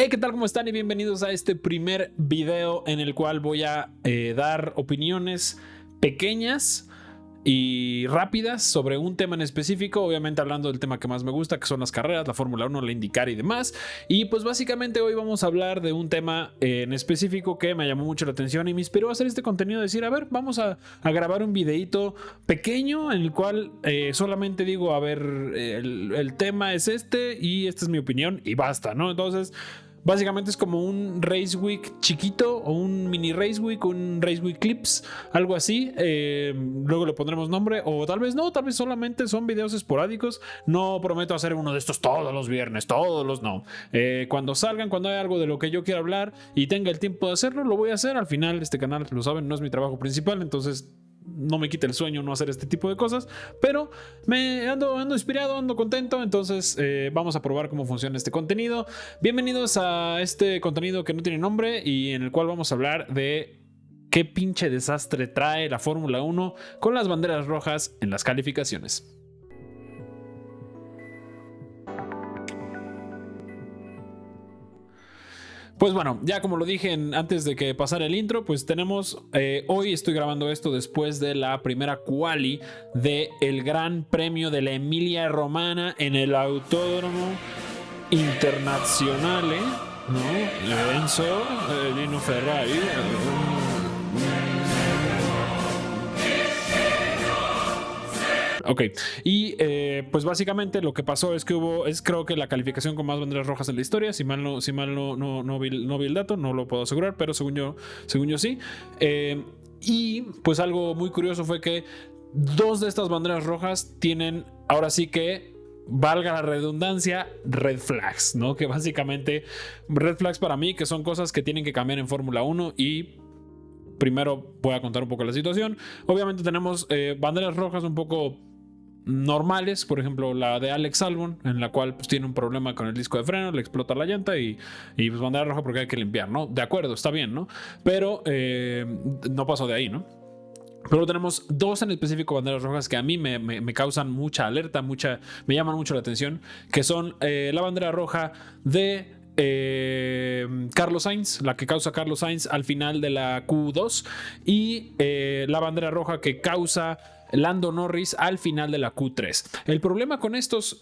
Hey, ¿qué tal? ¿Cómo están? Y bienvenidos a este primer video en el cual voy a dar opiniones pequeñas y rápidas sobre un tema en específico, obviamente hablando del tema que más me gusta, que son las carreras, la Fórmula 1, la IndyCar y demás. Y pues básicamente hoy vamos a hablar de un tema en específico que me llamó mucho la atención y me inspiró a hacer este contenido, decir, a ver, vamos a grabar un videito pequeño en el cual solamente digo, a ver, el tema es este y esta es mi opinión y basta, ¿no? Entonces básicamente es como un Race Week chiquito o un mini Race Week, un Race Week Clips, algo así. Luego le pondremos nombre o tal vez no, tal vez solamente son videos esporádicos. No prometo hacer uno de estos todos los viernes, todos los no. Cuando salgan, cuando hay algo de lo que yo quiera hablar y tenga el tiempo de hacerlo, lo voy a hacer. Al final este canal, lo saben, no es mi trabajo principal, entonces no me quita el sueño no hacer este tipo de cosas, pero me ando inspirado, ando contento, entonces vamos a probar cómo funciona este contenido. Bienvenidos a este contenido que no tiene nombre y en el cual vamos a hablar de qué pinche desastre trae la Fórmula 1 con las banderas rojas en las calificaciones. Pues bueno, ya como lo dije antes de que pasara el intro, pues tenemos, hoy estoy grabando esto después de la primera quali del Gran Premio de la Emilia Romana en el Autódromo Internazionale, ¿no? Enzo Nino Ferrari. Ok, y pues básicamente lo que pasó es que creo que la calificación con más banderas rojas en la historia, si mal no vi el dato, no lo puedo asegurar, pero según yo sí. Y pues algo muy curioso fue que dos de estas banderas rojas tienen, ahora sí que, valga la redundancia, red flags, ¿no? Que básicamente, red flags para mí, que son cosas que tienen que cambiar en Fórmula 1 y... Primero voy a contar un poco la situación. Obviamente tenemos banderas rojas un poco normales, por ejemplo la de Alex Albon, en la cual pues tiene un problema con el disco de freno, le explota la llanta y pues bandera roja porque hay que limpiar, ¿no? De acuerdo, está bien, ¿no? Pero no pasó de ahí, ¿no? Pero tenemos dos en específico banderas rojas que a mí me causan mucha alerta, me llaman mucho la atención, que son la bandera roja de Carlos Sainz, la que causa Carlos Sainz al final de la Q2 y la bandera roja que causa Lando Norris al final de la Q3. El problema con estos,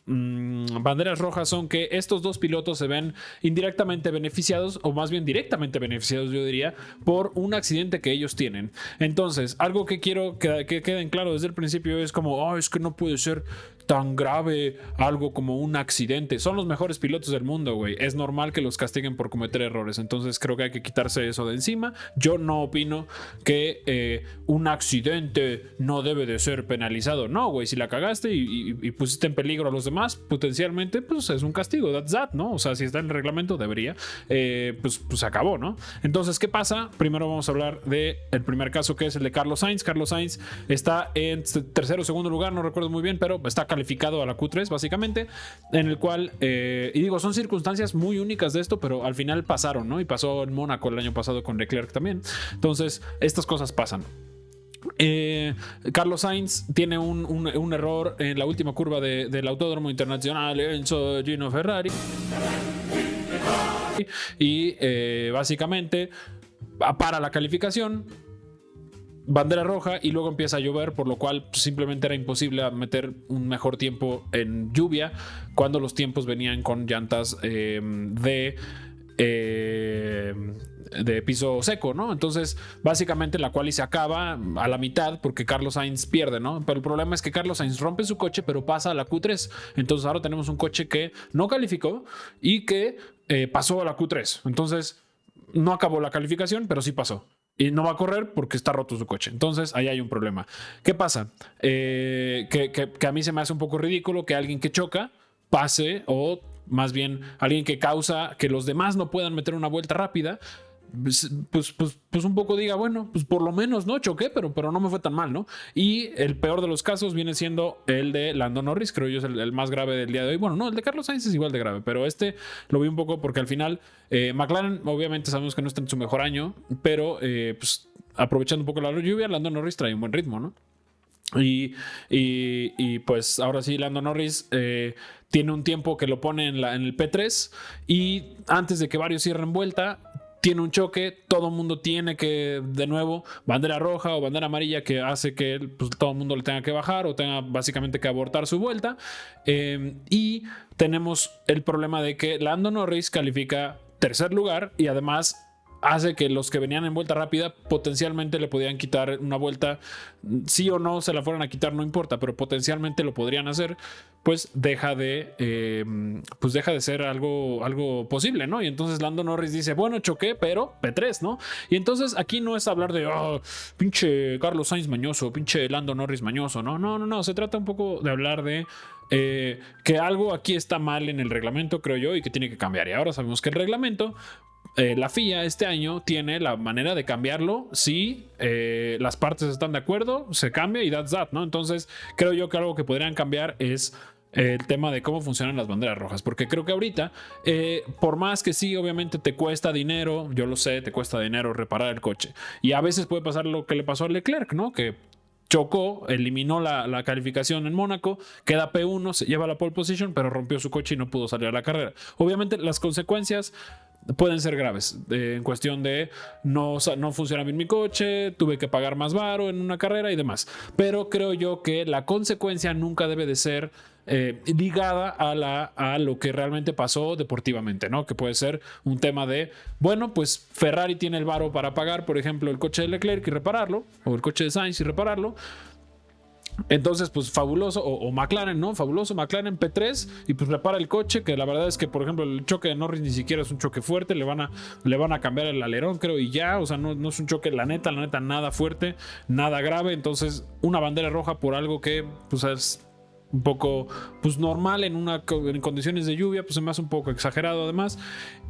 banderas rojas son que estos dos pilotos se ven indirectamente beneficiados, o más bien directamente beneficiados, yo diría, por un accidente que ellos tienen. Entonces, algo que quiero que queden claro desde el principio es como, es que no puede ser tan grave algo como un accidente. Son los mejores pilotos del mundo, güey. Es normal que los castiguen por cometer errores. Entonces creo que hay que quitarse eso de encima. Yo no opino que un accidente no debe de ser penalizado. No, güey. Si la cagaste y pusiste en peligro a los demás, potencialmente, pues es un castigo. That's that, ¿no? O sea, si está en el reglamento, debería. Pues se acabó, ¿no? Entonces, ¿qué pasa? Primero vamos a hablar del primer caso, que es el de Carlos Sainz. Carlos Sainz está en tercero o segundo lugar, no recuerdo muy bien, pero está calificado a la Q3 básicamente, en el cual y digo, son circunstancias muy únicas de esto, pero al final pasaron, ¿no? Y pasó en Mónaco el año pasado con Leclerc también. Entonces estas cosas pasan. Carlos Sainz tiene un error en la última curva del Autódromo Internacional Enzo Gino Ferrari y básicamente para la calificación, bandera roja, y luego empieza a llover, por lo cual simplemente era imposible meter un mejor tiempo en lluvia cuando los tiempos venían con llantas de piso seco, ¿no? Entonces básicamente la quali se acaba a la mitad porque Carlos Sainz pierde, ¿no? Pero el problema es que Carlos Sainz rompe su coche pero pasa a la Q3, entonces ahora tenemos un coche que no calificó y que pasó a la Q3, entonces no acabó la calificación pero sí pasó. Y no va a correr porque está roto su coche. Entonces ahí hay un problema. ¿Qué pasa? Que a mí se me hace un poco ridículo que alguien que choca pase, o más bien alguien que causa que los demás no puedan meter una vuelta rápida, pues un poco diga, bueno, pues por lo menos no choqué, pero no me fue tan mal, ¿no? Y el peor de los casos viene siendo el de Lando Norris, creo yo es el más grave del día de hoy. Bueno, no, el de Carlos Sainz es igual de grave, pero este lo vi un poco porque al final McLaren obviamente sabemos que no está en su mejor año, pero pues aprovechando un poco la lluvia, Lando Norris trae un buen ritmo, ¿no? Y pues ahora sí, Lando Norris tiene un tiempo que lo pone en el P3 y antes de que varios cierren vuelta, tiene un choque, todo el mundo tiene que, de nuevo, bandera roja o bandera amarilla que hace que pues, todo el mundo le tenga que bajar o tenga básicamente que abortar su vuelta. Y tenemos el problema de que Lando Norris califica tercer lugar y además hace que los que venían en vuelta rápida potencialmente le podían quitar una vuelta, sí o no se la fueran a quitar, no importa, pero potencialmente lo podrían hacer, pues deja de ser algo posible, ¿no? Y entonces Lando Norris dice, bueno, choqué, pero P3, ¿no? Y entonces aquí no es hablar de, pinche Carlos Sainz mañoso, pinche Lando Norris mañoso, ¿no? No, se trata un poco de hablar de que algo aquí está mal en el reglamento, creo yo, y que tiene que cambiar. Y ahora sabemos que el reglamento, la FIA este año tiene la manera de cambiarlo si las partes están de acuerdo, se cambia y that's that, ¿no? Entonces creo yo que algo que podrían cambiar es el tema de cómo funcionan las banderas rojas, porque creo que ahorita por más que sí, obviamente te cuesta dinero, yo lo sé, te cuesta dinero reparar el coche y a veces puede pasar lo que le pasó a Leclerc, ¿no? Que chocó, eliminó la calificación en Mónaco, queda P1, se lleva la pole position, pero rompió su coche y no pudo salir a la carrera. Obviamente las consecuencias pueden ser graves, en cuestión de no funciona bien mi coche, tuve que pagar más varo en una carrera y demás, pero creo yo que la consecuencia nunca debe de ser ligada a lo que realmente pasó deportivamente, ¿no? Que puede ser un tema de, bueno, pues Ferrari tiene el varo para pagar, por ejemplo, el coche de Leclerc y repararlo, o el coche de Sainz y repararlo. Entonces, pues fabuloso, o McLaren, ¿no? Fabuloso, McLaren P3 y pues repara el coche, que la verdad es que, por ejemplo, el choque de Norris ni siquiera es un choque fuerte, le van a cambiar el alerón, creo, y ya, o sea, no es un choque, la neta, nada fuerte, nada grave, entonces una bandera roja por algo que, pues es un poco pues normal en condiciones de lluvia, pues se me hace un poco exagerado además,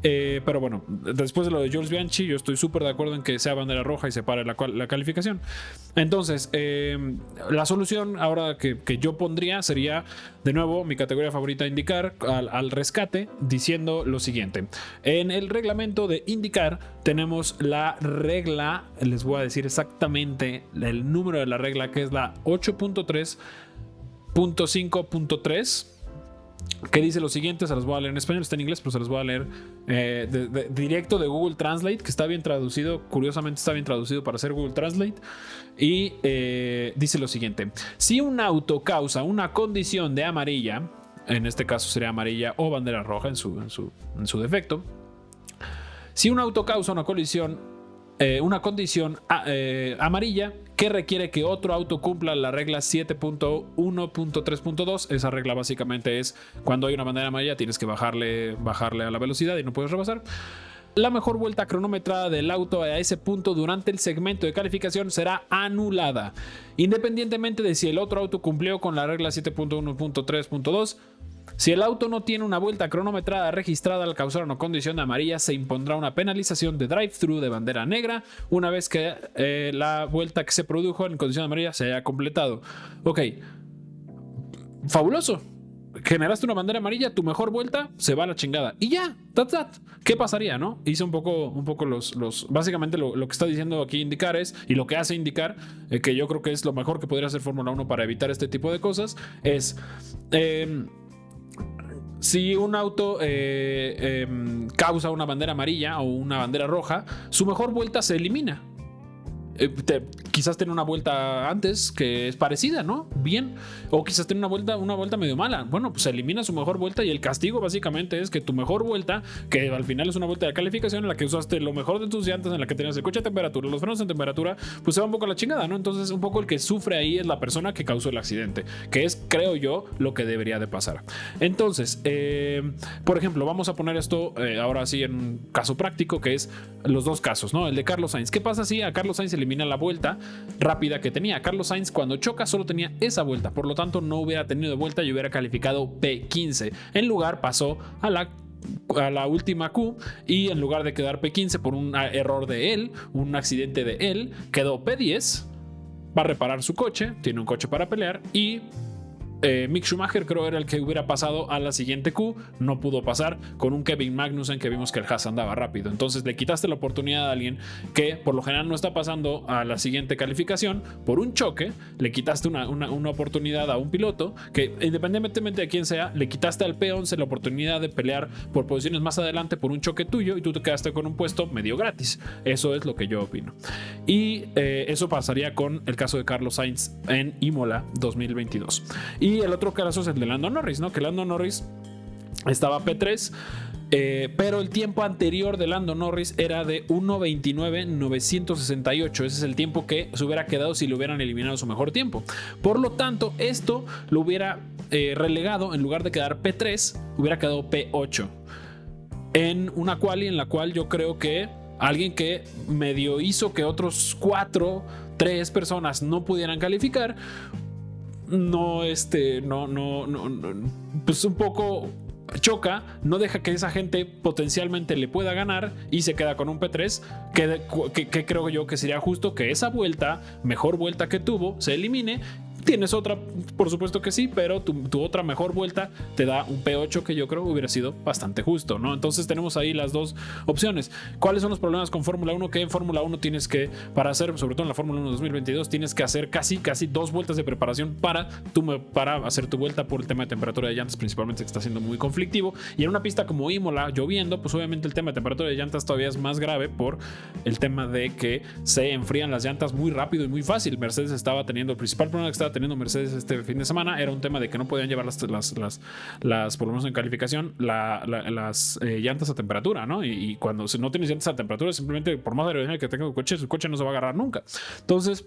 pero bueno, después de lo de Jules Bianchi yo estoy súper de acuerdo en que sea bandera roja y se pare la calificación. Entonces la solución ahora que yo pondría sería de nuevo mi categoría favorita IndyCar al rescate, diciendo lo siguiente: en el reglamento de IndyCar tenemos la regla, les voy a decir exactamente el número de la regla, que es la 8.3.5.3, que dice lo siguiente. Se los voy a leer en español, está en inglés, pero se los voy a leer directo de Google Translate, que está bien traducido, curiosamente está bien traducido para ser Google Translate, y dice lo siguiente: si un auto causa una condición de amarilla, en este caso sería amarilla o bandera roja en su defecto, si un auto causa una condición amarilla que requiere que otro auto cumpla la regla 7.1.3.2. Esa regla básicamente es cuando hay una bandera amarilla tienes que bajarle a la velocidad y no puedes rebasar. La mejor vuelta cronometrada del auto a ese punto durante el segmento de calificación será anulada, independientemente de si el otro auto cumplió con la regla 7.1.3.2. Si el auto no tiene una vuelta cronometrada registrada al causar una condición de amarilla, se impondrá una penalización de drive-thru de bandera negra una vez que la vuelta que se produjo en condición de amarilla se haya completado. Ok, fabuloso. Generaste una bandera amarilla, tu mejor vuelta se va a la chingada. Y ya, that's that. ¿Qué pasaría, no? Hice un poco básicamente lo que está diciendo aquí IndyCar es, y lo que hace IndyCar, que yo creo que es lo mejor que podría hacer Fórmula 1 para evitar este tipo de cosas, es si un auto causa una bandera amarilla o una bandera roja, su mejor vuelta se elimina. Quizás tiene una vuelta antes que es parecida, ¿no? Bien. O quizás tiene una vuelta medio mala. Bueno, pues se elimina su mejor vuelta y el castigo básicamente es que tu mejor vuelta, que al final es una vuelta de calificación en la que usaste lo mejor de tus llantas, en la que tenías el coche a temperatura, los frenos en temperatura, pues se va un poco a la chingada, ¿no? Entonces un poco el que sufre ahí es la persona que causó el accidente, que es, creo yo, lo que debería de pasar. Entonces, por ejemplo, vamos a poner esto ahora sí en un caso práctico, que es los dos casos, ¿no? El de Carlos Sainz. ¿Qué pasa si a Carlos Sainz se elimina la vuelta rápida que tenía? Carlos Sainz cuando choca solo tenía esa vuelta, por lo tanto no hubiera tenido vuelta y hubiera calificado P15. En lugar pasó a la última Q y en lugar de quedar P15 por un error de él, un accidente de él, quedó P10. Va a reparar su coche, tiene un coche para pelear y Mick Schumacher creo era el que hubiera pasado a la siguiente Q, no pudo pasar con un Kevin Magnussen que vimos que el Haas andaba rápido. Entonces le quitaste la oportunidad a alguien que por lo general no está pasando a la siguiente calificación por un choque, le quitaste una oportunidad a un piloto que independientemente de quién sea, le quitaste al P11 la oportunidad de pelear por posiciones más adelante por un choque tuyo y tú te quedaste con un puesto medio gratis. Eso es lo que yo opino. Y eso pasaría con el caso de Carlos Sainz en Imola 2022. Y el otro caso es el de Lando Norris, ¿no? Que Lando Norris estaba P3, pero el tiempo anterior de Lando Norris era de 1:29.968. Ese es el tiempo que se hubiera quedado si le hubieran eliminado su mejor tiempo. Por lo tanto, esto lo hubiera relegado, en lugar de quedar P3, hubiera quedado P8 en una quali en la cual yo creo que alguien que medio hizo que otros 3 personas no pudieran calificar, pues un poco choca, no deja que esa gente potencialmente le pueda ganar y se queda con un P3 que creo yo que sería justo que esa vuelta, mejor vuelta que tuvo, se elimine. Tienes otra, por supuesto que sí, pero tu otra mejor vuelta te da un P8 que yo creo que hubiera sido bastante justo, ¿no? Entonces tenemos ahí las dos opciones. ¿Cuáles son los problemas con Fórmula 1? Que en Fórmula 1 tienes que, para hacer, sobre todo en la Fórmula 1 2022, tienes que hacer casi 2 vueltas de preparación para hacer tu vuelta por el tema de temperatura de llantas, principalmente, que está siendo muy conflictivo. Y en una pista como Imola, lloviendo, pues obviamente el tema de temperatura de llantas todavía es más grave por el tema de que se enfrían las llantas muy rápido y muy fácil. Mercedes estaba teniendo, el principal problema que estaba teniendo Mercedes este fin de semana era un tema de que no podían llevar las por lo menos en calificación, las llantas a temperatura, ¿no? Y cuando no tienes llantas a temperatura, simplemente por más aerodinámica que tenga el coche no se va a agarrar nunca. Entonces,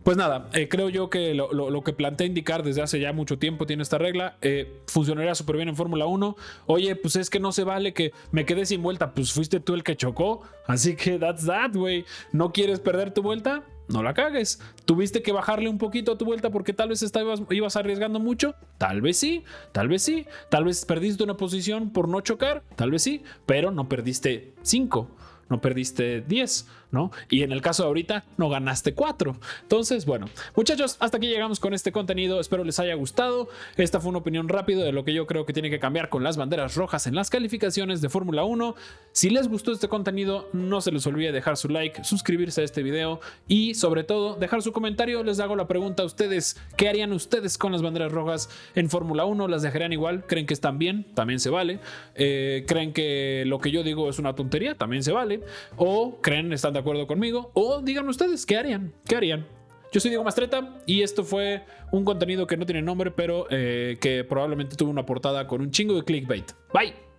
pues nada, creo yo que lo que plantea indicar desde hace ya mucho tiempo tiene esta regla, funcionaría súper bien en Fórmula 1. Oye, pues es que no se vale que me quedé sin vuelta, pues fuiste tú el que chocó, así que that's that, güey. ¿No quieres perder tu vuelta? No la cagues. ¿Tuviste que bajarle un poquito a tu vuelta porque tal vez ibas arriesgando mucho? Tal vez sí, tal vez sí. Tal vez perdiste una posición por no chocar, tal vez sí, pero no perdiste 5. No perdiste 10, ¿no? Y en el caso de ahorita, no ganaste 4. Entonces, bueno, muchachos, hasta aquí llegamos con este contenido. Espero les haya gustado. Esta fue una opinión rápida de lo que yo creo que tiene que cambiar con las banderas rojas en las calificaciones de Fórmula 1. Si les gustó este contenido, no se les olvide dejar su like, suscribirse a este video y, sobre todo, dejar su comentario. Les hago la pregunta a ustedes: ¿qué harían ustedes con las banderas rojas en Fórmula 1? ¿Las dejarían igual? ¿Creen que están bien? También se vale. ¿Creen que lo que yo digo es una tontería? También se vale. O creen, están de acuerdo conmigo, o díganme ustedes, ¿qué harían? ¿Qué harían? Yo soy Diego Mastretta y esto fue un contenido que no tiene nombre, pero que probablemente tuvo una portada con un chingo de clickbait. Bye.